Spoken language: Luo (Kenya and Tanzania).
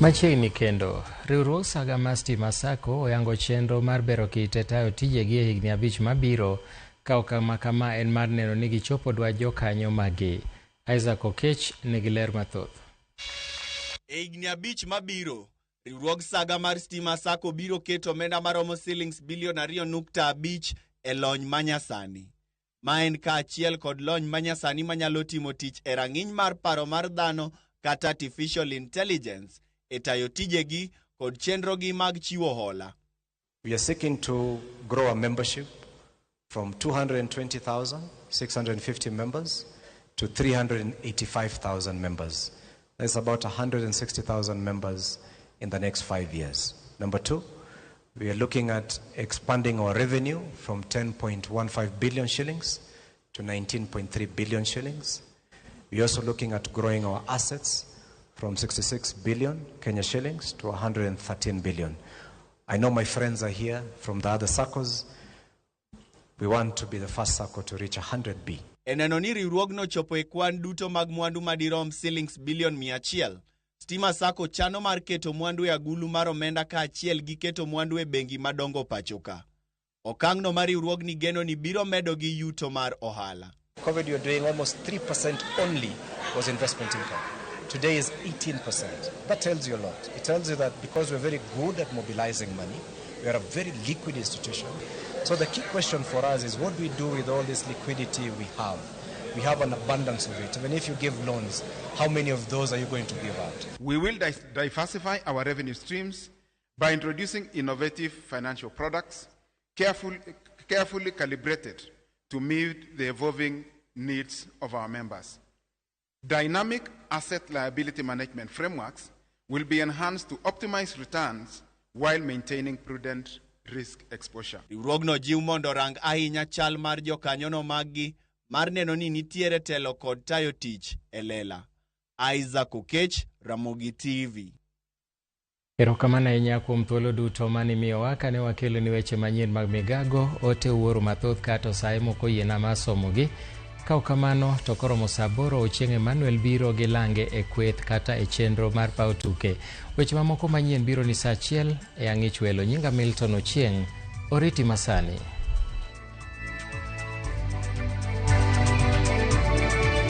Machiegni kendo, riwruog saga mar Stima Sacco oyango chenro mar bero kite tayo tijegi e higni 5 mabiro, ka okang' kama en mar neno ni gichopo dwach jokanyo magi. Isaac Okech nigi ler mathoth. E higni 5 mabiro, riwruog saga mar Stima Sacco biro keto omenda maromo shillings bilion 2.5 e lony manyasani. Ma en kaachiel kod lony manyasani manyalo timo tich e rang'iny mar paro mar dhano kata artificial intelligence e tayo tijegi kod chenrogi mag chiwo hola. We are seeking to grow our membership from 220,650 members to 385,000 members. That's about 160,000 members in the next 5 years. Number two, we are looking at expanding our revenue from 10.15 billion shillings to 19.3 billion shillings. We are also looking at growing our assets from 66 billion Kenya shillings to 113 billion. I know my friends are here from the other SACCOs. We want to be the first SACCO to reach 100 B. Eneno ni riwruogno chopo e kwan duto mag mwandu madirom shillings bilion 100. Stima Sacco chano mar keto mwandu e agulu mar omenda kaachiel gi keto mwandu e bengi madongo pachoka. Okang'no mar riwruogni geno ni biro medo gi yuto mar ohala. COVID, you're doing almost 3% only was investment income. Today is 18%. That tells you a lot. It tells you that because we're very good at mobilizing money, we are a very liquid institution. So the key question for us is, what do we do with all this liquidity we have? We have an abundance of it. Even if you give loans, how many of those are you going to give out? We will diversify our revenue streams by introducing innovative financial products, carefully calibrated to meet the evolving needs of our members. Dynamic asset liability management frameworks will be enhanced to optimize returns while maintaining prudent risk exposure. Riwruogno jiw mondo rang ahinya chal mar jokanyono magi mar neno ni nitiere telo kod tayo tich e lela. Isaac Okech, Ramogi TV. Erokamano ahinya kuom thuolo duto mane miyowa kane wakelo ni weche manyien mag migago, ote uoro mathoth kata saye moko yiena mar somogi. Ka kamano to koromo saa 8 Ochieng' Emmanuel biro gi lange e kweth kata e chenro mar paw tuke. Weche mamoko manyien biro ni saa 1 e ang'ich welo. Nyinga Milton Ochieng', oriti masani.